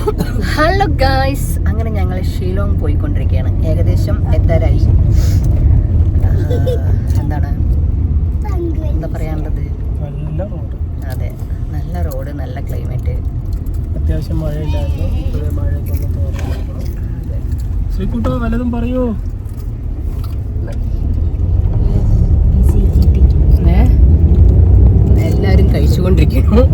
Hello guys, അങ്ങനെ ഞങ്ങൾ ഷിലോങ് പോയിക്കൊണ്ടിരിക്കുകയാണ്. ഏകദേശം എത്താറായി. എന്താണ് എന്താ പറയാനുള്ളത്? നല്ല റോഡ്. അതെ, നല്ല റോഡ്, നല്ല ക്ലൈമറ്റ്. അത്യാവശ്യം മഴയില്ലായിരുന്നു. ഇപ്പോഴേ മഴയൊക്കെ ഒന്ന് തോന്നുന്നു. ശ്രീകുട്ടോ വല്ലതും പറയൂ. എല്ലാരും കഴിച്ചുകൊണ്ടിരിക്കുന്നു.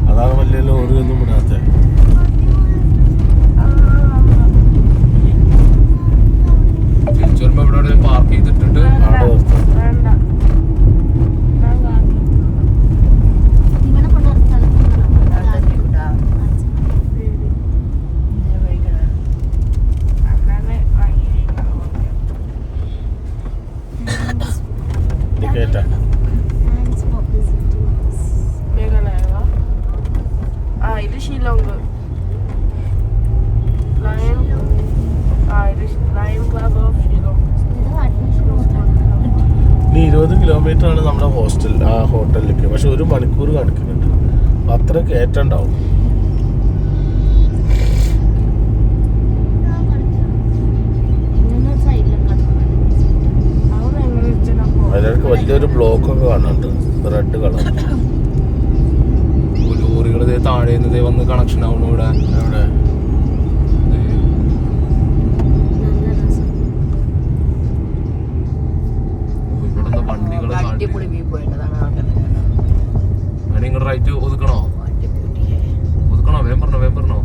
അതാണ് വലിയ ലോറിയൊന്നും വിടാത്ത. തിരിച്ചു വരുമ്പോ ഇവിടെ പാർക്ക് ചെയ്തിട്ടുണ്ട് അവിടെ ഇനി 20 കിലോമീറ്റർ ആണ് നമ്മുടെ ഹോസ്റ്റൽ, ആ ഹോട്ടലിലേക്ക്. പക്ഷെ 1 മണിക്കൂർ കാണിക്കുന്നുണ്ട്. അത്ര കയറ്റുണ്ടാവും. അതിലേക്ക് വലിയൊരു ബ്ലോക്കൊക്കെ കാണുന്നുണ്ട്, റെഡ് കളർ. ലോറികൾ താഴെ വന്ന് കണക്ഷൻ ആവുന്നു ഇവിടെ. എവിടെ? അടിപൊളി വ്യൂ പോയിട്ടതാണ്. നിങ്ങൾ റൈറ്റ് ഒതുക്കണോ? വേഗം പറഞ്ഞോ.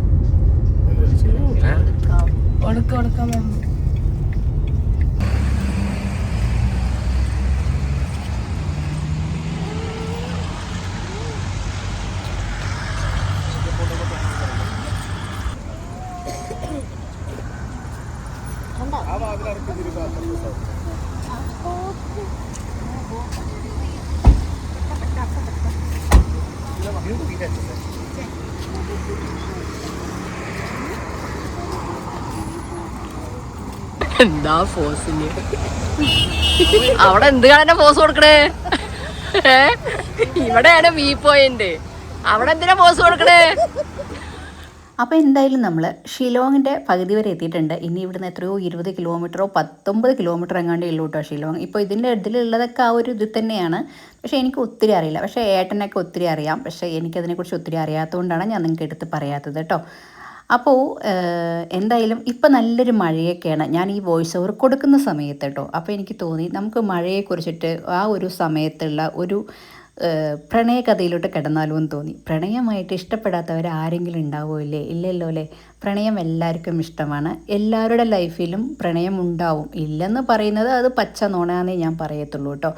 എന്താ ഫോസിന് അവിടെ എന്ത് കാണാൻ പോസ് കൊടുക്കണേ? ഇവിടെയാണ് വ്യൂ പോയിന്റ്, അവിടെ എന്തിനാ പോസ് കൊടുക്കണേ? അപ്പോൾ എന്തായാലും നമ്മൾ ഷിലോങ്ങിൻ്റെ പകുതി വരെ എത്തിയിട്ടുണ്ട്. ഇനി ഇവിടുന്ന് എത്രയോ 20 കിലോമീറ്ററോ 19 കിലോമീറ്റർ എങ്ങാണ്ടേ ഉള്ളൂ കേട്ടോ ഷിലോങ്. ഇപ്പോൾ ഇതിൻ്റെ ഇതിലുള്ളതൊക്കെ ആ ഒരു ഇത് തന്നെയാണ്. പക്ഷേ എനിക്ക് ഒത്തിരി അറിയില്ല. പക്ഷേ ഏട്ടനൊക്കെ ഒത്തിരി അറിയാം. പക്ഷേ എനിക്കതിനെക്കുറിച്ച് ഒത്തിരി അറിയാത്തതുകൊണ്ടാണ് ഞാൻ നിങ്ങൾക്ക് എടുത്ത് പറയാത്തത് കേട്ടോ. അപ്പോൾ എന്തായാലും ഇപ്പം നല്ലൊരു മഴയൊക്കെയാണ് ഞാൻ ഈ വോയിസ് ഓവർ കൊടുക്കുന്ന സമയത്ത് കേട്ടോ. അപ്പോൾ എനിക്ക് തോന്നി നമുക്ക് മഴയെക്കുറിച്ചിട്ട് ആ ഒരു സമയത്തുള്ള ഒരു പ്രണയകഥയിലോട്ട് കിടന്നാലോ എന്ന് തോന്നി. പ്രണയമായിട്ട് ഇഷ്ടപ്പെടാത്തവർ ആരെങ്കിലും ഉണ്ടാവുമല്ലേ? ഇല്ലല്ലോ അല്ലേ? പ്രണയം എല്ലാവർക്കും ഇഷ്ടമാണ്. എല്ലാവരുടെ ലൈഫിലും പ്രണയം ഉണ്ടാവും. ഇല്ലെന്ന് പറയുന്നത് അത് പച്ച നുണയാന്നേ ഞാൻ പറയത്തുള്ളൂ കേട്ടോ.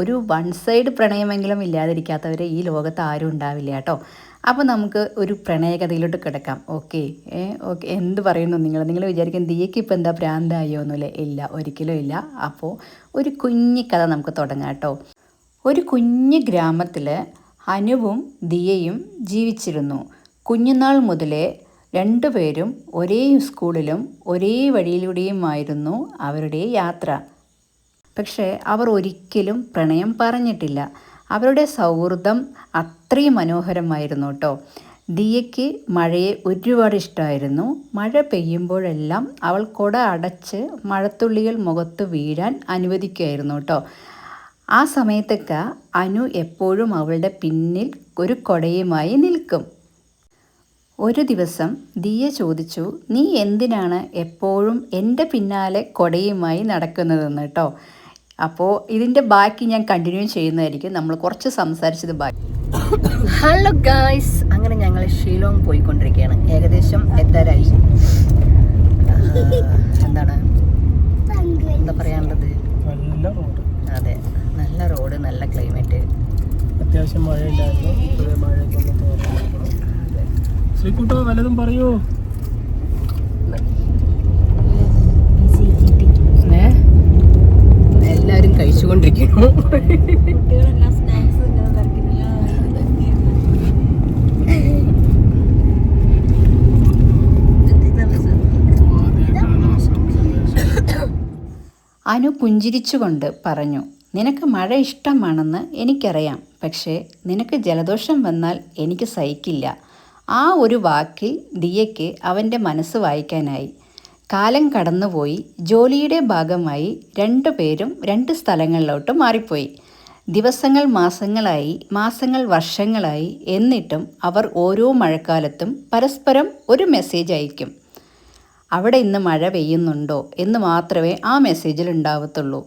ഒരു വൺ സൈഡ് പ്രണയമെങ്കിലും ഇല്ലാതിരിക്കാത്തവരെ ഈ ലോകത്ത് ആരും ഉണ്ടാവില്ല കേട്ടോ. അപ്പോൾ നമുക്ക് ഒരു പ്രണയകഥയിലോട്ട് കിടക്കാം. ഓക്കെ ഓക്കെ എന്ത് പറയുന്നു നിങ്ങൾ വിചാരിക്കും ദിയയ്ക്ക് ഇപ്പോൾ എന്താ ഭ്രാന്തായോ എന്നല്ലേ? ഇല്ല, ഒരിക്കലും ഇല്ല. അപ്പോൾ ഒരു കുഞ്ഞി കഥ നമുക്ക് തുടങ്ങാം കേട്ടോ. ഒരു കുഞ്ഞു ഗ്രാമത്തിൽ അനുവും ദിയയും ജീവിച്ചിരുന്നു. കുഞ്ഞുനാൾ മുതലേ രണ്ടുപേരും ഒരേ സ്കൂളിലും ഒരേ വഴിയിലൂടെയുമായിരുന്നു അവരുടെ യാത്ര. പക്ഷേ അവർ ഒരിക്കലും പ്രണയം പറഞ്ഞിട്ടില്ല. അവരുടെ സൗഹൃദം അത്രയും മനോഹരമായിരുന്നു കേട്ടോ. ദിയയ്ക്ക് മഴയെ ഒരുപാട് ഇഷ്ടമായിരുന്നു. മഴ പെയ്യുമ്പോഴെല്ലാം അവൾ കുട അടച്ച് മഴത്തുള്ളികൾ മുഖത്ത് വീഴാൻ അനുവദിക്കുമായിരുന്നു കേട്ടോ. ആ സമയത്തൊക്കെ അനു എപ്പോഴും അവളുടെ പിന്നിൽ ഒരു കുടയുമായി നിൽക്കും. ഒരു ദിവസം ദിയ ചോദിച്ചു, നീ എന്തിനാണ് എപ്പോഴും എൻ്റെ പിന്നാലെ കൊടയുമായി നടക്കുന്നതെന്ന് കേട്ടോ. അപ്പോൾ ഇതിൻ്റെ ബാക്കി ഞാൻ കണ്ടിന്യൂ ചെയ്യുന്നതായിരിക്കും. നമ്മൾ കുറച്ച് സംസാരിച്ചത് ബാക്കി. ഹലോ ഗായ്സ്, അങ്ങനെ ഞങ്ങൾ ഷിലോങ് പോയിക്കൊണ്ടിരിക്കുകയാണ്. ഏകദേശം എത്താറായി. എന്താണ് എന്താ പറയാനുള്ളത്? നല്ല റോഡ്. അതെ, നല്ല റോഡ്, നല്ല ക്ലൈമറ്റ്. അത്യാവശ്യം മഴയില്ലായിരുന്നു. മഴയൊക്കെ ശ്രീകുട്ടോ വല്ലതും പറയൂ. എല്ലാവരും കഴിച്ചുകൊണ്ടിരിക്കുന്നു. അനു പുഞ്ചിരിച്ചുകൊണ്ട് പറഞ്ഞു, നിനക്ക് മഴ ഇഷ്ടമാണെന്ന് എനിക്കറിയാം, പക്ഷേ നിനക്ക് ജലദോഷം വന്നാൽ എനിക്ക് സഹിക്കില്ല. ആ ഒരു വാക്കിൽ ദിയയ്ക്ക് അവൻ്റെ മനസ്സ് വായിക്കാനായി. കാലം കടന്നുപോയി. ജോലിയുടെ ഭാഗമായി രണ്ടുപേരും 2 സ്ഥലങ്ങളിലോട്ട് മാറിപ്പോയി. ദിവസങ്ങൾ മാസങ്ങളായി, മാസങ്ങൾ വർഷങ്ങളായി. എന്നിട്ടും അവർ ഓരോ മഴക്കാലത്തും പരസ്പരം ഒരു മെസ്സേജ് അയക്കും. അവിടെ ഇന്ന് മഴ പെയ്യുന്നുണ്ടോ എന്ന് മാത്രമേ ആ മെസ്സേജിൽ ഉണ്ടാവത്തുള്ളൂ.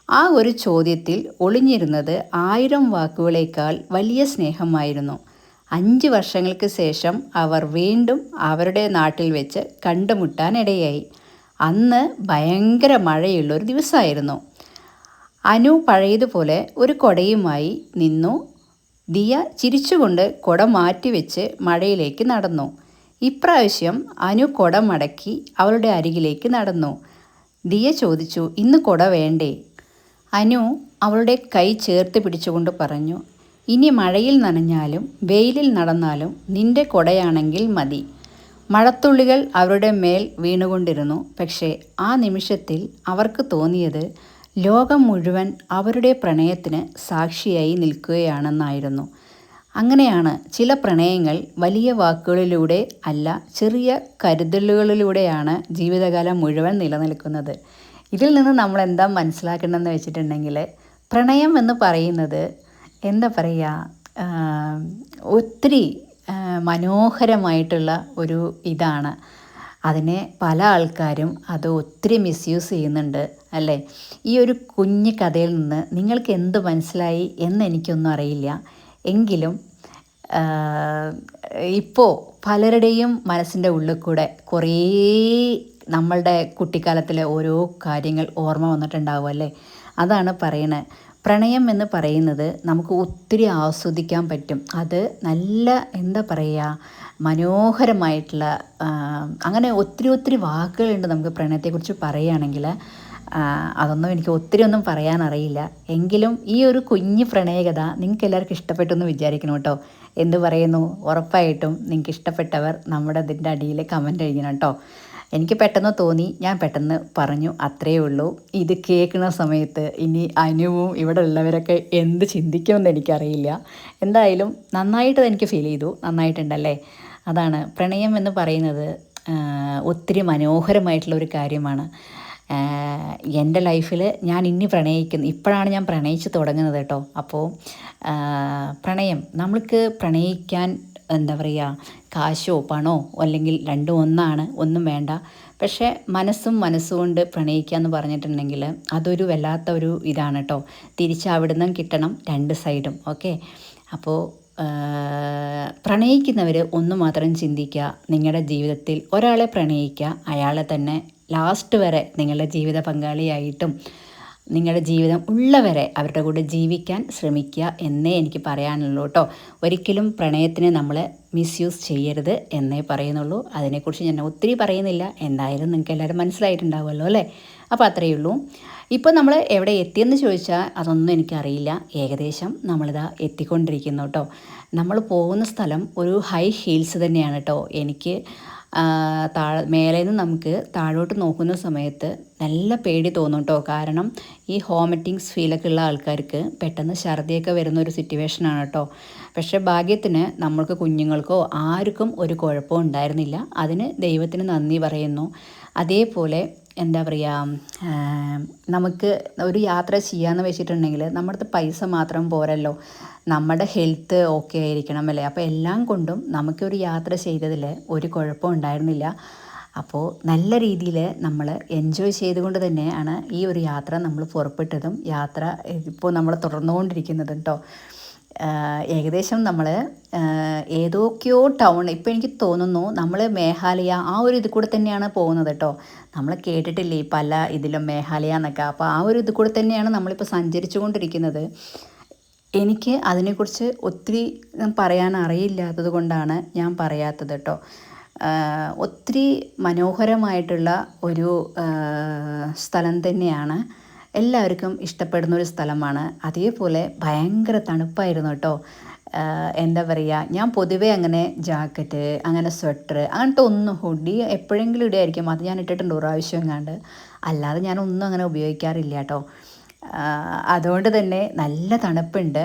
ആ ഒരു ചോദ്യത്തിൽ ഒളിഞ്ഞിരുന്നത് 1000 വാക്കുകളേക്കാൾ വലിയ സ്നേഹമായിരുന്നു. 5 വർഷങ്ങൾക്ക് ശേഷം അവർ വീണ്ടും അവരുടെ നാട്ടിൽ വെച്ച് കണ്ടുമുട്ടാനിടയായി. അന്ന് ഭയങ്കര മഴയുള്ളൊരു ദിവസമായിരുന്നു. അനു പഴയതുപോലെ ഒരു കൊടയുമായി നിന്നു. ദിയ ചിരിച്ചുകൊണ്ട് കൊട മാറ്റിവെച്ച് മഴയിലേക്ക് നടന്നു. ഇപ്രാവശ്യം അനു കൊട മടക്കി അവളുടെ അരികിലേക്ക് നടന്നു. ദിയ ചോദിച്ചു, ഇന്ന് കൊട വേണ്ടേ? അനു അവളുടെ കൈ ചേർത്ത് പിടിച്ചുകൊണ്ട് പറഞ്ഞു, ഇനി മഴയിൽ നനഞ്ഞാലും വെയിലിൽ നടന്നാലും നിന്റെ കൊടയാണെങ്കിൽ മതി. മഴത്തുള്ളികൾ അവരുടെ മേൽ വീണുകൊണ്ടിരുന്നു. പക്ഷേ ആ നിമിഷത്തിൽ അവർക്ക് തോന്നിയത് ലോകം മുഴുവൻ അവരുടെ പ്രണയത്തിന് സാക്ഷിയായി നിൽക്കുകയാണെന്നായിരുന്നു. അങ്ങനെയാണ് ചില പ്രണയങ്ങൾ വലിയ വാക്കുകളിലൂടെ അല്ല, ചെറിയ കരുതലുകളിലൂടെയാണ് ജീവിതകാലം മുഴുവൻ നിലനിൽക്കുന്നത്. ഇതിൽ നിന്ന് നമ്മൾ എന്താ മനസ്സിലാക്കേണ്ടതെന്ന് വെച്ചിട്ടുണ്ടെങ്കിൽ, പ്രണയം എന്ന് പറയുന്നത് എന്താ പറയുക, ഒത്തിരി മനോഹരമായിട്ടുള്ള ഒരു ഇതാണ്. അതിനെ പല ആൾക്കാരും അത് ഒത്തിരി മിസ്യൂസ് ചെയ്യുന്നുണ്ട് അല്ലേ? ഈ ഒരു കുഞ്ഞു കഥയിൽ നിന്ന് നിങ്ങൾക്ക് എന്ത് മനസ്സിലായി എന്ന് എനിക്കൊന്നും അറിയില്ല. എങ്കിലും ഇപ്പോൾ പലരുടെയും മനസ്സിൻ്റെ ഉള്ളിൽ കൂടെ കുറേ നമ്മളുടെ കുട്ടിക്കാലത്തിലെ ഓരോ കാര്യങ്ങൾ ഓർമ്മ വന്നിട്ടുണ്ടാവും അല്ലേ? അതാണ് പറയണത്. പ്രണയം എന്ന് പറയുന്നത് നമുക്ക് ഒത്തിരി ആസ്വദിക്കാൻ പറ്റും. അത് നല്ല എന്താ പറയുക, മനോഹരമായിട്ടുള്ള അങ്ങനെ ഒത്തിരി വാക്കുകളുണ്ട് നമുക്ക് പ്രണയത്തെക്കുറിച്ച് പറയുകയാണെങ്കിൽ. അതൊന്നും എനിക്ക് ഒന്നും പറയാനറിയില്ല. എങ്കിലും ഈ ഒരു കുഞ്ഞു പ്രണയകഥ നിങ്ങൾക്ക് എല്ലാവർക്കും ഇഷ്ടപ്പെട്ടു എന്ന് വിചാരിക്കണം കേട്ടോ. എന്ത് പറയുന്നു? ഉറപ്പായിട്ടും നിങ്ങൾക്ക് ഇഷ്ടപ്പെട്ടവർ നമ്മുടെ ഇതിൻ്റെ അടിയിൽ കമൻറ്റ് എഴുതണം കേട്ടോ. എനിക്ക് പെട്ടെന്ന് തോന്നി, ഞാൻ പെട്ടെന്ന് പറഞ്ഞു, അത്രയേ ഉള്ളൂ. ഇത് കേൾക്കുന്ന സമയത്ത് ഇനി അനുവും ഇവിടെ ഉള്ളവരൊക്കെ എന്ത് ചിന്തിക്കുമെന്ന് എനിക്കറിയില്ല. എന്തായാലും നന്നായിട്ട് എനിക്ക് ഫീൽ ചെയ്തു. നന്നായിട്ടുണ്ടല്ലേ? അതാണ് പ്രണയം എന്ന് പറയുന്നത്. ഒത്തിരി മനോഹരമായിട്ടുള്ള ഒരു കാര്യമാണ്. എൻ്റെ ലൈഫിൽ ഞാൻ ഇപ്പോഴാണ് ഞാൻ പ്രണയിച്ച് തുടങ്ങുന്നത് കേട്ടോ. അപ്പോൾ പ്രണയം, നമ്മൾക്ക് പ്രണയിക്കാൻ എന്താ പറയുക, കാശോ പണോ അല്ലെങ്കിൽ രണ്ടും ഒന്നാണ്, ഒന്നും വേണ്ട. പക്ഷേ മനസ്സുകൊണ്ട് പ്രണയിക്കുക എന്ന് പറഞ്ഞിട്ടുണ്ടെങ്കിൽ അതൊരു വല്ലാത്ത ഒരു ഇതാണ് കേട്ടോ. തിരിച്ചവിടുന്ന് കിട്ടണം 2 സൈഡും. ഓക്കെ, അപ്പോൾ പ്രണയിക്കുന്നവർ ഒന്ന് മാത്രം ചിന്തിക്കുക, നിങ്ങളുടെ ജീവിതത്തിൽ ഒരാളെ പ്രണയിക്കുക, അയാളെ തന്നെ ലാസ്റ്റ് വരെ നിങ്ങളുടെ ജീവിത പങ്കാളിയായിട്ടും നിങ്ങളുടെ ജീവിതം ഉള്ളവരെ അവരുടെ കൂടെ ജീവിക്കാൻ ശ്രമിക്കുക എന്നേ എനിക്ക് പറയാനുള്ളൂ കേട്ടോ. ഒരിക്കലും പ്രണയത്തിനെ നമ്മൾ മിസ്യൂസ് ചെയ്യരുത് എന്നേ പറയുന്നുള്ളൂ. അതിനെക്കുറിച്ച് ഞാൻ ഒത്തിരി പറയുന്നില്ല. എന്തായാലും നിങ്ങൾക്ക് എല്ലാവരും മനസ്സിലായിട്ടുണ്ടാവുമല്ലോ അല്ലേ? അപ്പോൾ അത്രയേ ഉള്ളൂ. ഇപ്പോൾ നമ്മൾ എവിടെ എത്തിയെന്ന് ചോദിച്ചാൽ അതൊന്നും എനിക്കറിയില്ല. ഏകദേശം നമ്മളിതാ എത്തിക്കൊണ്ടിരിക്കുന്നു കേട്ടോ. നമ്മൾ പോകുന്ന സ്ഥലം ഒരു ഹൈ ഹീൽസ് തന്നെയാണ് കേട്ടോ. എനിക്ക് മേലെ നിന്ന് നമുക്ക് താഴോട്ട് നോക്കുന്ന സമയത്ത് നല്ല പേടി തോന്നും കേട്ടോ. കാരണം ഈ വോമിറ്റിങ്സ് ഫീലൊക്കെ ഉള്ള ആൾക്കാർക്ക് പെട്ടെന്ന് ഛർദിയൊക്കെ വരുന്നൊരു സിറ്റുവേഷനാണ് കേട്ടോ. പക്ഷേ ഭാഗ്യത്തിന് നമ്മൾക്ക് കുഞ്ഞുങ്ങൾക്കോ ആർക്കും ഒരു കുഴപ്പവും ഉണ്ടായിരുന്നില്ല. അതിന് ദൈവത്തിന് നന്ദി പറയുന്നു. അതേപോലെ എന്താ പറയുക, നമുക്ക് ഒരു യാത്ര ചെയ്യാമെന്ന് വെച്ചിട്ടുണ്ടെങ്കിൽ നമ്മുടെ അടുത്ത് പൈസ മാത്രം പോരല്ലോ, നമ്മുടെ ഹെൽത്ത് ഓക്കെ ആയിരിക്കണം അല്ലേ. അപ്പോൾ എല്ലാം കൊണ്ടും നമുക്കൊരു യാത്ര ചെയ്തതിൽ ഒരു കുഴപ്പം ഉണ്ടായിരുന്നില്ല. അപ്പോൾ നല്ല രീതിയിൽ നമ്മൾ എൻജോയ് ചെയ്തുകൊണ്ട് തന്നെയാണ് ഈ ഒരു യാത്ര നമ്മൾ പുറപ്പെട്ടതും യാത്ര ഇപ്പോൾ നമ്മൾ തുടർന്നുകൊണ്ടിരിക്കുന്നതും കേട്ടോ. ഏകദേശം നമ്മൾ ഏതൊക്കെയോ ടൗൺ, ഇപ്പോൾ എനിക്ക് തോന്നുന്നു നമ്മൾ മേഘാലയ ആ ഒരു ഇത് കൂടെ തന്നെയാണ് പോകുന്നത് കേട്ടോ. നമ്മൾ കേട്ടിട്ടില്ലേ പല ഇതിലും മേഘാലയ എന്നൊക്കെ. അപ്പോൾ ആ ഒരു ഇത് കൂടെ തന്നെയാണ് നമ്മളിപ്പോൾ സഞ്ചരിച്ചു കൊണ്ടിരിക്കുന്നത്. എനിക്ക് അതിനെക്കുറിച്ച് ഒത്തിരി പറയാൻ അറിയില്ലാത്തത് കൊണ്ടാണ് ഞാൻ പറയാത്തത് കേട്ടോ. ഒത്തിരി മനോഹരമായിട്ടുള്ള ഒരു സ്ഥലം തന്നെയാണ്, എല്ലാവർക്കും ഇഷ്ടപ്പെടുന്നൊരു സ്ഥലമാണ്. അതേപോലെ ഭയങ്കര തണുപ്പായിരുന്നു കേട്ടോ. എന്താ പറയുക, ഞാൻ പൊതുവേ അങ്ങനെ ജാക്കറ്റ്, അങ്ങനെ സ്വെറ്റർ, അങ്ങനത്തെ ഒന്നും, ഹുഡി എപ്പോഴെങ്കിലും ഇടുമായിരിക്കും, അത് ഞാൻ ഇട്ടിട്ടുണ്ട് ഒരു പ്രാവശ്യം എങ്ങാണ്ട്, അല്ലാതെ ഞാനൊന്നും അങ്ങനെ ഉപയോഗിക്കാറില്ല കേട്ടോ. അതുകൊണ്ട് തന്നെ നല്ല തണുപ്പുണ്ട്.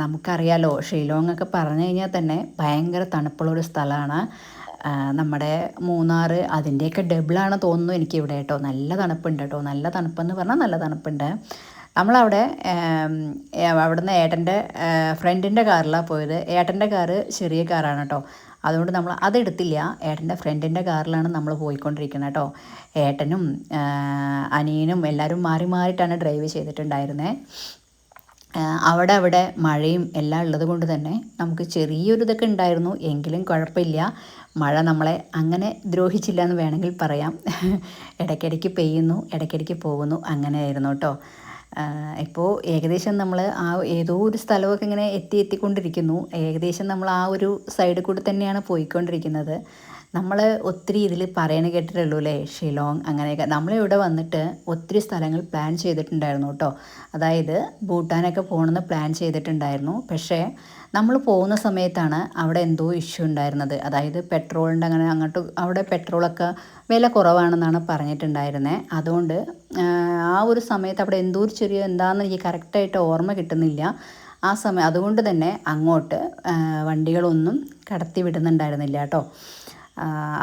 നമുക്കറിയാലോ ഷിലോങ് ഒക്കെ പറഞ്ഞു കഴിഞ്ഞാൽ തന്നെ ഭയങ്കര തണുപ്പുള്ളൊരു സ്ഥലമാണ്. നമ്മുടെ മൂന്നാർ അതിൻ്റെയൊക്കെ ഡബിളാണ് തോന്നുന്നു എനിക്കിവിടെ കേട്ടോ. നല്ല തണുപ്പുണ്ട് കേട്ടോ, നല്ല തണുപ്പെന്ന് പറഞ്ഞാൽ നല്ല തണുപ്പുണ്ട്. നമ്മളവിടെ അവിടുന്ന് ഏട്ടൻ്റെ ഫ്രണ്ടിൻ്റെ കാറിലാണ് പോയത്. ഏട്ടൻ്റെ കാറ് ചെറിയ കാറാണ് കേട്ടോ, അതുകൊണ്ട് നമ്മൾ അതെടുത്തില്ല. ഏട്ടൻ്റെ ഫ്രണ്ടിൻ്റെ കാറിലാണ് നമ്മൾ പോയിക്കൊണ്ടിരിക്കുന്നത് കേട്ടോ. ഏട്ടനും അനിയനും എല്ലാവരും മാറി മാറിയിട്ടാണ് ഡ്രൈവ് ചെയ്തിട്ടുണ്ടായിരുന്നത്. അവിടെ മഴയും എല്ലാം ഉള്ളത് കൊണ്ട് തന്നെ നമുക്ക് ചെറിയൊരു ഇതൊക്കെ ഉണ്ടായിരുന്നു, എങ്കിലും കുഴപ്പമില്ല. മഴ നമ്മളെ അങ്ങനെ ദ്രോഹിച്ചില്ല എന്ന് വേണമെങ്കിൽ പറയാം. ഇടയ്ക്കിടയ്ക്ക് പെയ്യുന്നു, ഇടയ്ക്കിടയ്ക്ക് പോകുന്നു, അങ്ങനെയായിരുന്നു കേട്ടോ. ഇപ്പോൾ ഏകദേശം നമ്മൾ ആ ഏതോ ഒരു സ്ഥലമൊക്കെ ഇങ്ങനെ എത്തിക്കൊണ്ടിരിക്കുന്നു. ഏകദേശം നമ്മൾ ആ ഒരു സൈഡിൽ കൂടി തന്നെയാണ് പോയിക്കൊണ്ടിരിക്കുന്നത്. നമ്മൾ ഒത്തിരി ഇതിൽ പറയണ കേട്ടിട്ടുള്ളൂ അല്ലേ, ഷിലോങ് അങ്ങനെയൊക്കെ. നമ്മളിവിടെ വന്നിട്ട് ഒത്തിരി സ്ഥലങ്ങൾ പ്ലാൻ ചെയ്തിട്ടുണ്ടായിരുന്നു കേട്ടോ. അതായത് ഭൂട്ടാനൊക്കെ പോകണമെന്ന് പ്ലാൻ ചെയ്തിട്ടുണ്ടായിരുന്നു. പക്ഷേ നമ്മൾ പോകുന്ന സമയത്താണ് അവിടെ എന്തോ ഇഷ്യൂ ഉണ്ടായിരുന്നത്. അതായത് പെട്രോളിൻ്റെ അങ്ങനെ അങ്ങോട്ട് അവിടെ പെട്രോളൊക്കെ വില കുറവാണെന്നാണ് പറഞ്ഞിട്ടുണ്ടായിരുന്നത്. അതുകൊണ്ട് ആ ഒരു സമയത്ത് അവിടെ എന്തോ ഒരു ചെറിയ എന്താണെന്ന് എനിക്ക് കറക്റ്റായിട്ട് ഓർമ്മ കിട്ടുന്നില്ല ആ സമയം. അതുകൊണ്ട് തന്നെ അങ്ങോട്ട് വണ്ടികളൊന്നും കടത്തി വിടുന്നുണ്ടായിരുന്നില്ല കേട്ടോ.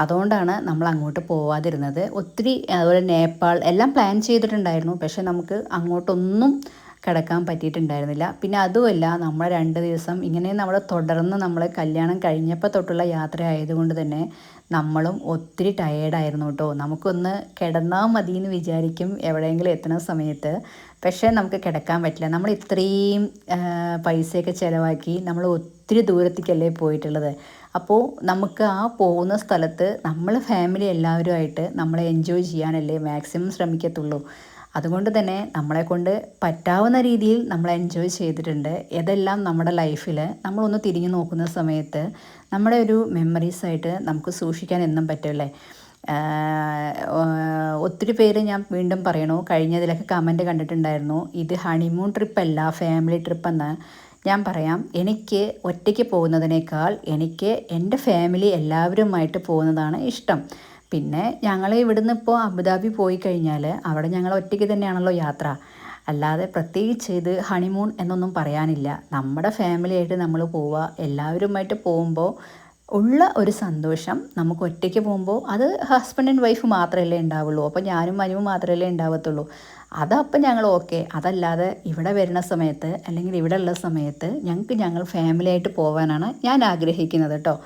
അതുകൊണ്ടാണ് നമ്മൾ അങ്ങോട്ട് പോവാതിരുന്നത്. ഒത്തിരി അതുപോലെ നേപ്പാൾ എല്ലാം പ്ലാൻ ചെയ്തിട്ടുണ്ടായിരുന്നു, പക്ഷേ നമുക്ക് അങ്ങോട്ടൊന്നും കിടക്കാൻ പറ്റിയിട്ടുണ്ടായിരുന്നില്ല. പിന്നെ അതുമല്ല, നമ്മൾ 2 ദിവസം ഇങ്ങനെ നമ്മൾ തുടർന്ന് നമ്മൾ കല്യാണം കഴിഞ്ഞപ്പോൾ തൊട്ടുള്ള യാത്ര ആയതുകൊണ്ട് തന്നെ നമ്മളും ഒത്തിരി ടയേർഡായിരുന്നു കേട്ടോ. നമുക്കൊന്ന് കിടന്നാൽ മതി എന്ന് വിചാരിക്കും എവിടെയെങ്കിലും എത്തുന്ന സമയത്ത്, പക്ഷേ നമുക്ക് കിടക്കാൻ പറ്റില്ല. നമ്മൾ ഇത്രയും പൈസയൊക്കെ ചിലവാക്കി നമ്മൾ ഒത്തിരി ദൂരത്തേക്കല്ലേ പോയിട്ടുള്ളത്. അപ്പോൾ നമുക്ക് ആ പോകുന്ന സ്ഥലത്ത് നമ്മൾ ഫാമിലി എല്ലാവരുമായിട്ട് നമ്മളെ എൻജോയ് ചെയ്യാനല്ലേ മാക്സിമം ശ്രമിക്കത്തുള്ളൂ. അതുകൊണ്ട് തന്നെ നമ്മളെ കൊണ്ട് പറ്റാവുന്ന രീതിയിൽ നമ്മൾ എൻജോയ് ചെയ്തിട്ടുണ്ട്. ഇതെല്ലാം നമ്മുടെ ലൈഫിൽ നമ്മളൊന്ന് തിരിഞ്ഞു നോക്കുന്ന സമയത്ത് നമ്മുടെ ഒരു മെമ്മറീസായിട്ട് നമുക്ക് സൂക്ഷിക്കാൻ എന്നും പറ്റുമല്ലേ. ഒത്തിരി പേര്, ഞാൻ വീണ്ടും പറയണു, കഴിഞ്ഞതിലൊക്കെ കമൻറ്റ് കണ്ടിട്ടുണ്ടായിരുന്നു ഇത് ഹണിമൂൺ ട്രിപ്പല്ല ഫാമിലി ട്രിപ്പെന്ന്. ഞാൻ പറയാം, എനിക്ക് ഒറ്റയ്ക്ക് പോകുന്നതിനേക്കാൾ എനിക്ക് എൻ്റെ ഫാമിലി എല്ലാവരുമായിട്ട് പോകുന്നതാണ് ഇഷ്ടം. പിന്നെ ഞങ്ങൾ ഇവിടുന്ന് ഇപ്പോൾ അബുദാബി പോയി കഴിഞ്ഞാൽ അവിടെ ഞങ്ങൾ ഒറ്റയ്ക്ക് തന്നെയാണല്ലോ യാത്ര, അല്ലാതെ പ്രത്യേകിച്ച് ഇത് ഹണിമൂൺ എന്നൊന്നും പറയാനില്ല. നമ്മുടെ ഫാമിലിയായിട്ട് നമ്മൾ പോവുക, എല്ലാവരുമായിട്ട് പോകുമ്പോൾ ഉള്ള ഒരു സന്തോഷം നമുക്ക് ഒറ്റയ്ക്ക് പോകുമ്പോൾ അത് ഹസ്ബൻഡ് ആൻഡ് വൈഫ് മാത്രമല്ലേ ഉണ്ടാവുള്ളൂ. അപ്പോൾ ഞാനും മനുവും മാത്രമല്ലേ ഉണ്ടാവത്തുള്ളൂ. അതപ്പം ഞങ്ങൾ ഓക്കെ. അതല്ലാതെ ഇവിടെ വരുന്ന സമയത്ത് അല്ലെങ്കിൽ ഇവിടെ ഉള്ള സമയത്ത് ഞങ്ങൾ ഫാമിലിയായിട്ട് പോകാനാണ് ഞാൻ ആഗ്രഹിക്കുന്നത് കേട്ടോ.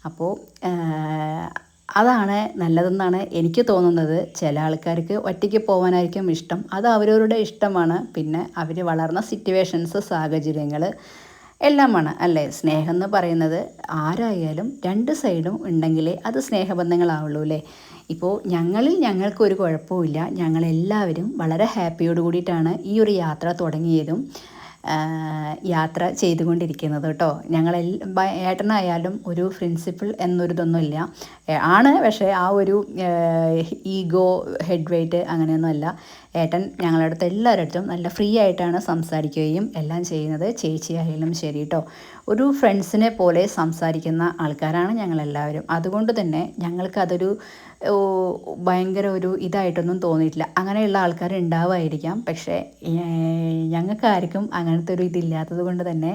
അപ്പോൾ അതാണ് നല്ലതെന്നാണ് എനിക്ക് തോന്നുന്നത്. ചില ആൾക്കാർക്ക് ഒറ്റയ്ക്ക് പോകാനായിരിക്കും ഇഷ്ടം, അത് അവരവരുടെ ഇഷ്ടമാണ്. പിന്നെ അവർ വളർന്ന സിറ്റുവേഷൻസ്, സാഹചര്യങ്ങൾ എല്ലാമാണ് അല്ലേ. സ്നേഹം എന്ന് പറയുന്നത് ആരായാലും 2 സൈഡും ഉണ്ടെങ്കിലേ അത് സ്നേഹബന്ധങ്ങളാവുള്ളൂ അല്ലേ. ഇപ്പോൾ ഞങ്ങൾക്കൊരു കുഴപ്പമില്ല. ഞങ്ങളെല്ലാവരും വളരെ ഹാപ്പിയോട് കൂടിയിട്ടാണ് ഈ ഒരു യാത്ര തുടങ്ങിയതും യാത്ര ചെയ്തുകൊണ്ടിരിക്കുന്നത് കേട്ടോ. ഏട്ടനായാലും ഒരു പ്രിൻസിപ്പിൾ എന്നൊരിതൊന്നുമില്ല ആണ്, പക്ഷേ ആ ഒരു ഈഗോ, ഹെഡ് വെയ്റ്റ് അങ്ങനെയൊന്നുമല്ല. ഏട്ടൻ ഞങ്ങളുടെ അടുത്ത് എല്ലാവരുടെ അടുത്തും നല്ല ഫ്രീ ആയിട്ടാണ് സംസാരിക്കുകയും എല്ലാം ചെയ്യുന്നത്. ചേച്ചിയായാലും ശരി കേട്ടോ, ഒരു ഫ്രണ്ട്സിനെ പോലെ സംസാരിക്കുന്ന ആൾക്കാരാണ് ഞങ്ങളെല്ലാവരും. അതുകൊണ്ട് തന്നെ ഞങ്ങൾക്കതൊരു ഭയങ്കര ഒരു ഇതായിട്ടൊന്നും തോന്നിയിട്ടില്ല. അങ്ങനെയുള്ള ആൾക്കാർ ഉണ്ടാവുമായിരിക്കാം, പക്ഷേ ഞങ്ങൾക്ക് ആർക്കും അങ്ങനത്തെ ഒരു ഇതില്ലാത്തത് കൊണ്ട് തന്നെ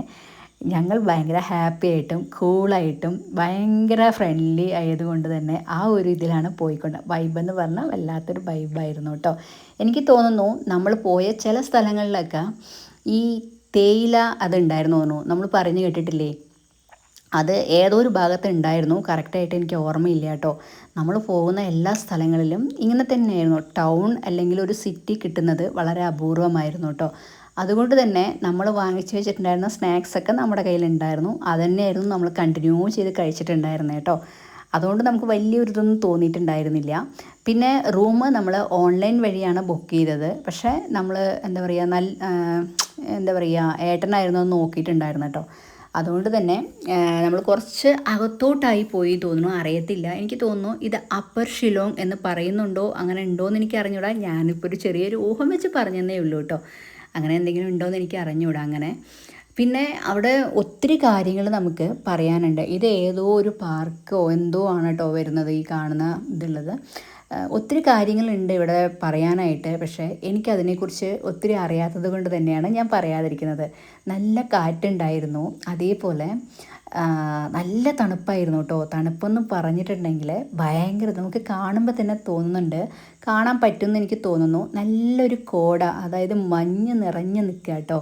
ഞങ്ങൾ ഭയങ്കര ഹാപ്പി ആയിട്ടും കൂളായിട്ടും ഭയങ്കര ഫ്രണ്ട്ലി ആയതുകൊണ്ട് തന്നെ ആ ഒരു ഇതിലാണ് പോയിക്കൊണ്ട് വൈബെന്ന് പറഞ്ഞാൽ വല്ലാത്തൊരു വൈബായിരുന്നു കേട്ടോ. എനിക്ക് തോന്നുന്നു നമ്മൾ പോയ ചില സ്ഥലങ്ങളിലൊക്കെ ഈ തേയില അതുണ്ടായിരുന്നു തോന്നുന്നു, നമ്മൾ പറഞ്ഞു കേട്ടിട്ടില്ലേ, അത് ഏതോ ഒരു ഭാഗത്ത് ഉണ്ടായിരുന്നു, കറക്റ്റായിട്ട് എനിക്ക് ഓർമ്മയില്ല കേട്ടോ. നമ്മൾ പോകുന്ന എല്ലാ സ്ഥലങ്ങളിലും ഇങ്ങനെ തന്നെയായിരുന്നു. ടൗൺ അല്ലെങ്കിൽ ഒരു സിറ്റി കിട്ടുന്നത് വളരെ അപൂർവമായിരുന്നു കേട്ടോ. അതുകൊണ്ട് തന്നെ നമ്മൾ വാങ്ങിച്ചു വെച്ചിട്ടുണ്ടായിരുന്ന സ്നാക്സൊക്കെ നമ്മുടെ കയ്യിലുണ്ടായിരുന്നു. അതുതന്നെയായിരുന്നു നമ്മൾ കണ്ടിന്യൂ ചെയ്ത് കഴിച്ചിട്ടുണ്ടായിരുന്നത് കേട്ടോ. അതുകൊണ്ട് നമുക്ക് വലിയൊരു ഇതൊന്നും തോന്നിയിട്ടുണ്ടായിരുന്നില്ല. പിന്നെ റൂം നമ്മൾ ഓൺലൈൻ വഴിയാണ് ബുക്ക് ചെയ്തത്. പക്ഷേ നമ്മൾ എന്താ പറയുക ഏട്ടനായിരുന്നു അത് നോക്കിയിട്ടുണ്ടായിരുന്നു കേട്ടോ. അതുകൊണ്ട് തന്നെ നമ്മൾ കുറച്ച് അകത്തോട്ടായി പോയി തോന്നുന്നു, അറിയത്തില്ല. എനിക്ക് തോന്നുന്നു ഇത് അപ്പർ ഷിലോങ് എന്ന് പറയുന്നുണ്ടോ അങ്ങനെ ഉണ്ടോ എന്ന് എനിക്ക് അറിഞ്ഞൂടാ. ഞാനിപ്പോൾ ഒരു ചെറിയൊരു ഊഹം വെച്ച് പറഞ്ഞതേ ഉള്ളൂ കേട്ടോ. അങ്ങനെ എന്തെങ്കിലും ഉണ്ടോ എന്ന് എനിക്ക് അറിഞ്ഞൂടാ അങ്ങനെ. പിന്നെ അവിടെ ഒത്തിരി കാര്യങ്ങൾ നമുക്ക് പറയാനുണ്ട്. ഇത് ഏതോ ഒരു പാർക്കോ എന്തോ ആണ് കേട്ടോ വരുന്നത് ഈ കാണുന്ന ഇതുള്ളത്. ഒത്തിരി കാര്യങ്ങളുണ്ട് ഇവിടെ പറയാനായിട്ട്. പക്ഷേ എനിക്കതിനെക്കുറിച്ച് ഒത്തിരി അറിയാത്തത് കൊണ്ട് തന്നെയാണ് ഞാൻ പറയാതിരിക്കുന്നത്. നല്ല കാറ്റുണ്ടായിരുന്നു, അതേപോലെ നല്ല തണുപ്പായിരുന്നു കേട്ടോ. തണുപ്പെന്ന് പറഞ്ഞിട്ടുണ്ടെങ്കിൽ ഭയങ്കര, നമുക്ക് കാണുമ്പോൾ തന്നെ തോന്നുന്നുണ്ട്, കാണാൻ പറ്റുമെന്ന് എനിക്ക് തോന്നുന്നു. നല്ലൊരു കോട, അതായത് മഞ്ഞ് നിറഞ്ഞ് നിൽക്കുക കേട്ടോ.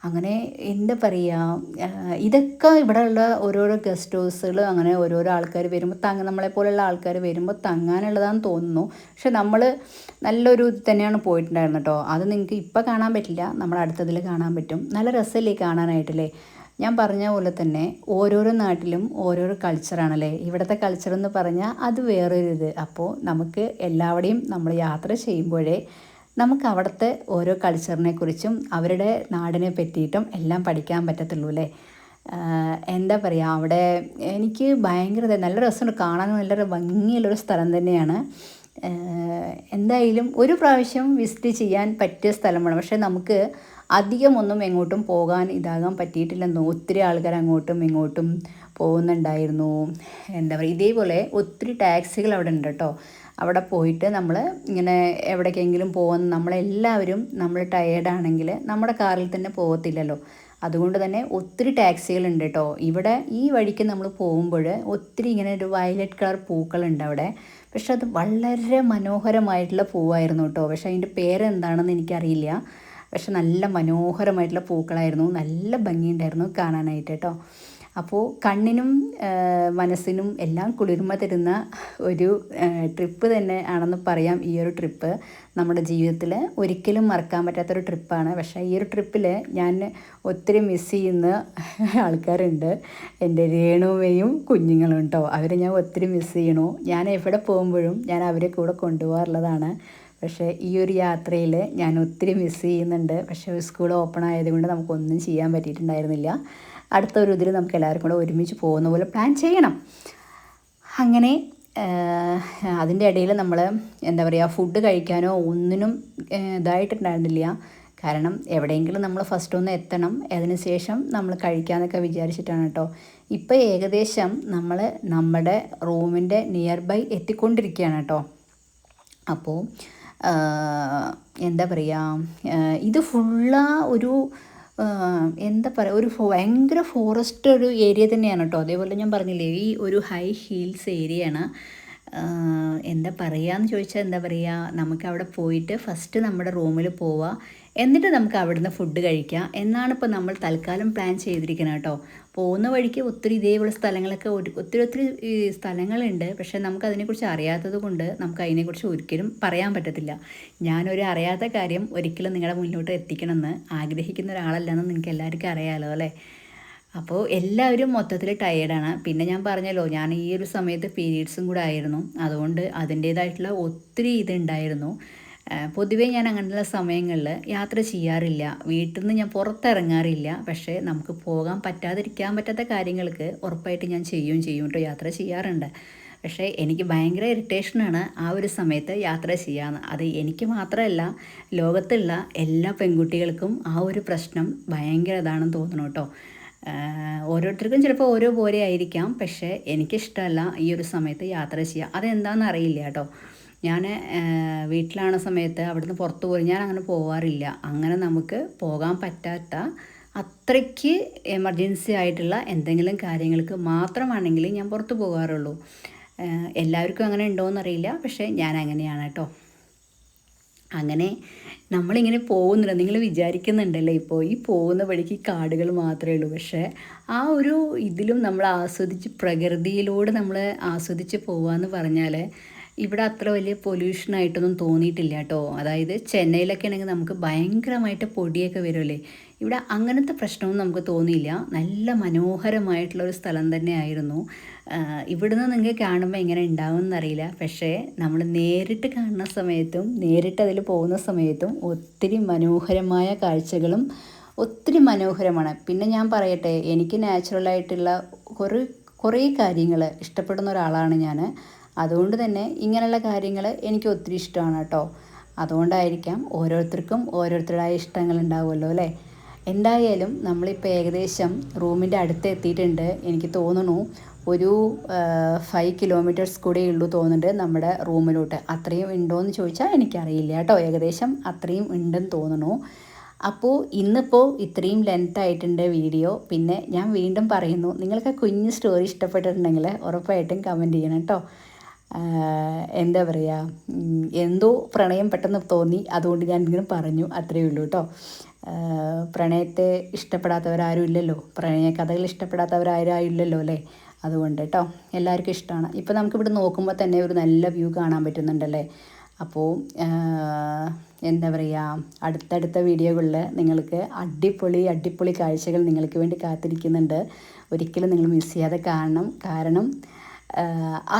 അങ്ങനെ എന്താ പറയുക, ഇതൊക്കെ ഇവിടെയുള്ള ഓരോരോ ഗസ്റ്റ് ഹൗസുകൾ, അങ്ങനെ ഓരോരോ ആൾക്കാർ വരുമ്പോൾ നമ്മളെപ്പോലുള്ള ആൾക്കാർ വരുമ്പോൾ തങ്ങാനുള്ളതാണെന്ന് തോന്നുന്നു. പക്ഷെ നമ്മൾ നല്ലൊരു തന്നെയാണ് പോയിട്ടുണ്ടായിരുന്നത് കേട്ടോ. അത് നിങ്ങൾക്ക് ഇപ്പോൾ കാണാൻ പറ്റില്ല, നമ്മുടെ അടുത്തതിൽ കാണാൻ പറ്റും. നല്ല രസമല്ലേ കാണാനായിട്ടല്ലേ. ഞാൻ പറഞ്ഞ പോലെ തന്നെ ഓരോരോ നാട്ടിലും ഓരോരോ കൾച്ചറാണല്ലേ. ഇവിടുത്തെ കൾച്ചർ എന്ന് പറഞ്ഞാൽ അത് വേറൊരു ഇത്. അപ്പോൾ നമുക്ക് എല്ലാവിടെയും നമ്മൾ യാത്ര ചെയ്യുമ്പോഴേ നമുക്ക് അവിടുത്തെ ഓരോ കൾച്ചറിനെ കുറിച്ചും അവരുടെ നാടിനെ പറ്റിയിട്ടും എല്ലാം പഠിക്കാൻ പറ്റത്തുള്ളൂ അല്ലേ. എന്താ പറയുക, അവിടെ എനിക്ക് ഭയങ്കര നല്ല രസമുണ്ട് കാണാൻ. നല്ലൊരു ഭംഗിയുള്ളൊരു സ്ഥലം തന്നെയാണ്. എന്തായാലും ഒരു പ്രാവശ്യം വിസിറ്റ് ചെയ്യാൻ പറ്റിയ സ്ഥലമാണ്. പക്ഷേ നമുക്ക് അധികമൊന്നും എങ്ങോട്ടും പോകാൻ ഇതാകാൻ പറ്റിയിട്ടില്ലെന്നോ. ഒത്തിരി ആൾക്കാർ അങ്ങോട്ടും ഇങ്ങോട്ടും പോകുന്നുണ്ടായിരുന്നു. എന്താ പറയുക, ഇതേപോലെ ഒത്തിരി ടാക്സികൾ അവിടെ ഉണ്ട് കേട്ടോ. അവിടെ പോയിട്ട് നമ്മൾ ഇങ്ങനെ എവിടേക്കെങ്കിലും പോകുന്ന നമ്മളെല്ലാവരും നമ്മൾ ടയേർഡാണെങ്കിൽ നമ്മുടെ കാറിൽ തന്നെ പോകത്തില്ലല്ലോ. അതുകൊണ്ട് തന്നെ ഒത്തിരി ടാക്സികളുണ്ട് കേട്ടോ. ഇവിടെ ഈ വഴിക്ക് നമ്മൾ പോകുമ്പോൾ ഒത്തിരി ഇങ്ങനെ ഒരു വയലറ്റ് കളർ പൂക്കളുണ്ട് അവിടെ. പക്ഷെ അത് വളരെ മനോഹരമായിട്ടുള്ള പൂവായിരുന്നു കേട്ടോ. പക്ഷേ അതിൻ്റെ പേരെന്താണെന്ന് എനിക്കറിയില്ല. പക്ഷെ നല്ല മനോഹരമായിട്ടുള്ള പൂക്കളായിരുന്നു, നല്ല ഭംഗിയുണ്ടായിരുന്നു കാണാനായിട്ട് കേട്ടോ. അപ്പോൾ കണ്ണിനും മനസ്സിനും എല്ലാം കുളിർമ തരുന്ന ഒരു ട്രിപ്പ് തന്നെ ആണെന്ന് പറയാം. ഈ ഒരു ട്രിപ്പ് നമ്മുടെ ജീവിതത്തിൽ ഒരിക്കലും മറക്കാൻ പറ്റാത്തൊരു ട്രിപ്പാണ്. പക്ഷേ ഈ ഒരു ട്രിപ്പിൽ ഞാൻ ഒത്തിരി മിസ് ചെയ്യുന്ന ആൾക്കാരുണ്ട്. എൻ്റെ രേണുവയും കുഞ്ഞുങ്ങളും കേട്ടോ. അവരെ ഞാൻ ഒത്തിരി മിസ് ചെയ്യണു. ഞാൻ എവിടെ പോകുമ്പോഴും ഞാൻ അവരെ കൂടെ കൊണ്ടുപോകാറുള്ളതാണ്. പക്ഷേ ഈ ഒരു യാത്രയിൽ ഞാൻ ഒത്തിരി മിസ് ചെയ്യുന്നുണ്ട്. പക്ഷേ സ്കൂൾ ഓപ്പൺ ആയതുകൊണ്ട് നമുക്കൊന്നും ചെയ്യാൻ പറ്റിയിട്ടുണ്ടായിരുന്നില്ല. അടുത്തൊരു ഇതിൽ നമുക്ക് എല്ലാവർക്കും കൂടെ ഒരുമിച്ച് പോകുന്ന പോലെ പ്ലാൻ ചെയ്യണം. അങ്ങനെ അതിൻ്റെ ഇടയിൽ നമ്മൾ എന്താ പറയുക, ഫുഡ് കഴിക്കാനോ ഒന്നിനും ഇതായിട്ടുണ്ടായിരുന്നില്ല. കാരണം എവിടെയെങ്കിലും നമ്മൾ ഫസ്റ്റ് ഒന്ന് എത്തണം, അതിന് ശേഷം നമ്മൾ കഴിക്കാമെന്നൊക്കെ വിചാരിച്ചിട്ടാണ് കേട്ടോ. ഇപ്പോൾ ഏകദേശം നമ്മൾ നമ്മുടെ റൂമിൻ്റെ നിയർ ബൈ എത്തിക്കൊണ്ടിരിക്കുകയാണ് കേട്ടോ. അപ്പോൾ എന്താ പറയുക, ഇത് ഫുള്ളാ ഒരു എന്താ പറയുക, ഒരു ഭയങ്കര ഫോറസ്റ്റ് ഒരു ഏരിയ തന്നെയാണ് കേട്ടോ. അതേപോലെ ഞാൻ പറഞ്ഞില്ലേ, ഈ ഒരു ഹൈ ഹീൽസ് ഏരിയയാണ്. എന്താ പറയുകയെന്ന് ചോദിച്ചാൽ എന്താ പറയുക, നമുക്ക് അവിടെ പോയിട്ട് ഫസ്റ്റ് നമ്മുടെ റൂമിൽ പോവുക, എന്നിട്ട് നമുക്ക് അവിടുന്ന് ഫുഡ് കഴിക്കാം എന്നാണ് ഇപ്പോൾ നമ്മൾ തൽക്കാലം പ്ലാൻ ചെയ്തിരിക്കുന്നത് കേട്ടോ. പോകുന്ന വഴിക്ക് ഒത്തിരി ഇതേപോലെ സ്ഥലങ്ങളൊക്കെ ഒത്തിരി സ്ഥലങ്ങളുണ്ട്. പക്ഷേ നമുക്കതിനെക്കുറിച്ച് അറിയാത്തത് കൊണ്ട് നമുക്ക് അതിനെക്കുറിച്ച് ഒരിക്കലും പറയാൻ പറ്റത്തില്ല. ഞാനൊരു അറിയാത്ത കാര്യം ഒരിക്കലും നിങ്ങളുടെ മുന്നോട്ട് എത്തിക്കണമെന്ന് ആഗ്രഹിക്കുന്ന ഒരാളല്ലെന്ന് നിങ്ങൾക്ക് എല്ലാവർക്കും അറിയാമല്ലോ അല്ലേ. അപ്പോൾ എല്ലാവരും മൊത്തത്തിൽ ടയേർഡാണ്. പിന്നെ ഞാൻ പറഞ്ഞല്ലോ, ഞാൻ ഈ ഒരു സമയത്ത് പീരീഡ്സും കൂടെ ആയിരുന്നു. അതുകൊണ്ട് അതിൻ്റേതായിട്ടുള്ള ഒത്തിരി ഇതുണ്ടായിരുന്നു. പൊതുവേ ഞാൻ അങ്ങനെയുള്ള സമയങ്ങളിൽ യാത്ര ചെയ്യാറില്ല, വീട്ടിൽ നിന്ന് ഞാൻ പുറത്തിറങ്ങാറില്ല. പക്ഷേ നമുക്ക് പോകാൻ പറ്റാതിരിക്കാൻ പറ്റാത്ത കാര്യങ്ങൾക്ക് ഉറപ്പായിട്ട് ഞാൻ ചെയ്യും കേട്ടോ, യാത്ര ചെയ്യാറുണ്ട്. പക്ഷേ എനിക്ക് ഭയങ്കര ഇറിറ്റേഷനാണ് ആ ഒരു സമയത്ത് യാത്ര ചെയ്യാമെന്ന്. അത് എനിക്ക് മാത്രമല്ല, ലോകത്തുള്ള എല്ലാ പെൺകുട്ടികൾക്കും ആ ഒരു പ്രശ്നം ഭയങ്കര ഇതാണെന്ന് തോന്നുന്നു കേട്ടോ. ഓരോരുത്തർക്കും ചിലപ്പോൾ ഓരോ പോലെ ആയിരിക്കാം. പക്ഷേ എനിക്കിഷ്ടമല്ല ഈ ഒരു സമയത്ത് യാത്ര ചെയ്യുക. അതെന്താണെന്ന് അറിയില്ല കേട്ടോ. ഞാൻ വീട്ടിലാണ സമയത്ത് അവിടുന്ന് പുറത്ത് പോയി ഞാൻ അങ്ങനെ പോകാറില്ല. അങ്ങനെ നമുക്ക് പോകാൻ പറ്റാത്ത അത്രയ്ക്ക് എമർജൻസി ആയിട്ടുള്ള എന്തെങ്കിലും കാര്യങ്ങൾക്ക് മാത്രമാണെങ്കിൽ ഞാൻ പുറത്ത് പോകാറുള്ളൂ. എല്ലാവർക്കും അങ്ങനെ ഉണ്ടോയെന്നറിയില്ല, പക്ഷേ ഞാൻ അങ്ങനെയാണ് കേട്ടോ. അങ്ങനെ നമ്മളിങ്ങനെ പോകുന്നില്ല, നിങ്ങൾ വിചാരിക്കുന്നുണ്ടല്ലേ ഇപ്പോൾ ഈ പോകുന്ന വഴിക്ക് കാടുകൾ മാത്രമേ ഉള്ളൂ, പക്ഷേ ആ ഒരു ഇതിലും നമ്മൾ ആസ്വദിച്ച് പ്രകൃതിയിലൂടെ നമ്മൾ ആസ്വദിച്ച് പോകാമെന്ന് പറഞ്ഞാൽ ഇവിടെ അത്ര വലിയ പൊല്യൂഷനായിട്ടൊന്നും തോന്നിയിട്ടില്ല കേട്ടോ. അതായത് ചെന്നൈയിലൊക്കെ ആണെങ്കിൽ നമുക്ക് ഭയങ്കരമായിട്ട് പൊടിയൊക്കെ വരുമല്ലേ, ഇവിടെ അങ്ങനത്തെ പ്രശ്നമൊന്നും നമുക്ക് തോന്നിയില്ല. നല്ല മനോഹരമായിട്ടുള്ളൊരു സ്ഥലം തന്നെയായിരുന്നു. ഇവിടുന്ന് നിങ്ങൾക്ക് കാണുമ്പോൾ എങ്ങനെ ഉണ്ടാവുമെന്നറിയില്ല, പക്ഷേ നമ്മൾ നേരിട്ട് കാണുന്ന സമയത്തും നേരിട്ട് അതിൽ പോകുന്ന സമയത്തും ഒത്തിരി മനോഹരമായ കാഴ്ചകളും ഒത്തിരി മനോഹരമാണ്. പിന്നെ ഞാൻ പറയട്ടെ, എനിക്ക് നാച്ചുറലായിട്ടുള്ള കുറേ കാര്യങ്ങൾ ഇഷ്ടപ്പെടുന്ന ഒരാളാണ് ഞാൻ. അതുകൊണ്ട് തന്നെ ഇങ്ങനെയുള്ള കാര്യങ്ങൾ എനിക്ക് ഒത്തിരി ഇഷ്ടമാണ് കേട്ടോ. അതുകൊണ്ടായിരിക്കാം ഓരോരുത്തർക്കും ഓരോരുത്തരുടേതായ ഇഷ്ടങ്ങൾ ഉണ്ടാവുമല്ലോ അല്ലേ. എന്തായാലും നമ്മളിപ്പോൾ ഏകദേശം റൂമിൻ്റെ അടുത്ത് എത്തിയിട്ടുണ്ട്. എനിക്ക് തോന്നുന്നു ഒരു 5 കിലോമീറ്റേഴ്സ് കൂടെ ഉള്ളൂ തോന്നുന്നുണ്ട് നമ്മുടെ റൂമിലോട്ട്. അത്രയും ഉണ്ടോയെന്ന് ചോദിച്ചാൽ എനിക്കറിയില്ല കേട്ടോ, ഏകദേശം അത്രയും ഉണ്ടെന്ന് തോന്നുന്നു. അപ്പോൾ ഇന്നിപ്പോൾ ഇത്രയും ലെങ്ത് ആയിട്ടുണ്ട് വീഡിയോ. പിന്നെ ഞാൻ വീണ്ടും പറയുന്നു, നിങ്ങൾക്ക് കുഞ്ഞ് സ്റ്റോറി ഇഷ്ടപ്പെട്ടിട്ടുണ്ടെങ്കിൽ ഉറപ്പായിട്ടും കമൻറ്റ് ചെയ്യണം കേട്ടോ. എന്താ പറയുക, എന്തോ പ്രണയം പെട്ടെന്ന് തോന്നി, അതുകൊണ്ട് ഞാൻ ഇങ്ങനെ പറഞ്ഞു, അത്രയേ ഉള്ളൂ കേട്ടോ. പ്രണയത്തെ ഇഷ്ടപ്പെടാത്തവരാരും ഇല്ലല്ലോ, പ്രണയ കഥകൾ ഇഷ്ടപ്പെടാത്തവരാരും ഇല്ലല്ലോ അല്ലേ. അതുകൊണ്ട് കേട്ടോ എല്ലാവർക്കും ഇഷ്ടമാണ്. ഇപ്പോൾ നമുക്കിവിടെ നോക്കുമ്പോൾ തന്നെ ഒരു നല്ല വ്യൂ കാണാൻ പറ്റുന്നുണ്ടല്ലേ. അപ്പോൾ എന്താ പറയുക, അടുത്തടുത്ത വീഡിയോകളിൽ നിങ്ങൾക്ക് അടിപൊളി കാഴ്ചകൾ നിങ്ങൾക്ക് വേണ്ടി കാത്തിരിക്കുന്നുണ്ട്. ഒരിക്കലും നിങ്ങൾ മിസ് ചെയ്യാതെ കാണണം. കാരണം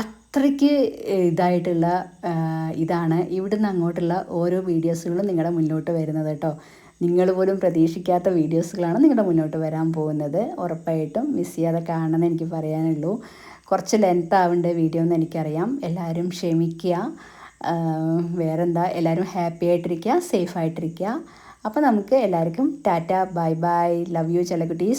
അത്രയ്ക്ക് ഇതായിട്ടുള്ള ഇതാണ് ഇവിടുന്ന് അങ്ങോട്ടുള്ള ഓരോ വീഡിയോസുകളും നിങ്ങളുടെ മുന്നോട്ട് വരുന്നത് കേട്ടോ. നിങ്ങൾ പോലും പ്രതീക്ഷിക്കാത്ത വീഡിയോസുകളാണ് നിങ്ങളുടെ മുന്നോട്ട് വരാൻ പോകുന്നത്. ഉറപ്പായിട്ടും മിസ് ചെയ്യാതെ കാണണമെന്ന് എനിക്ക് പറയാനുള്ളൂ. കുറച്ച് ലെങ്ത് ആവേണ്ട വീഡിയോ എന്ന് എനിക്കറിയാം, എല്ലാവരും ക്ഷമിക്കുക. വേറെന്താ, എല്ലാവരും ഹാപ്പി ആയിട്ടിരിക്കുക, സേഫ് ആയിട്ടിരിക്കുക. അപ്പോൾ നമുക്ക് എല്ലാവർക്കും tata, bye bye, love you ചെല്ലക്കുട്ടീസ്.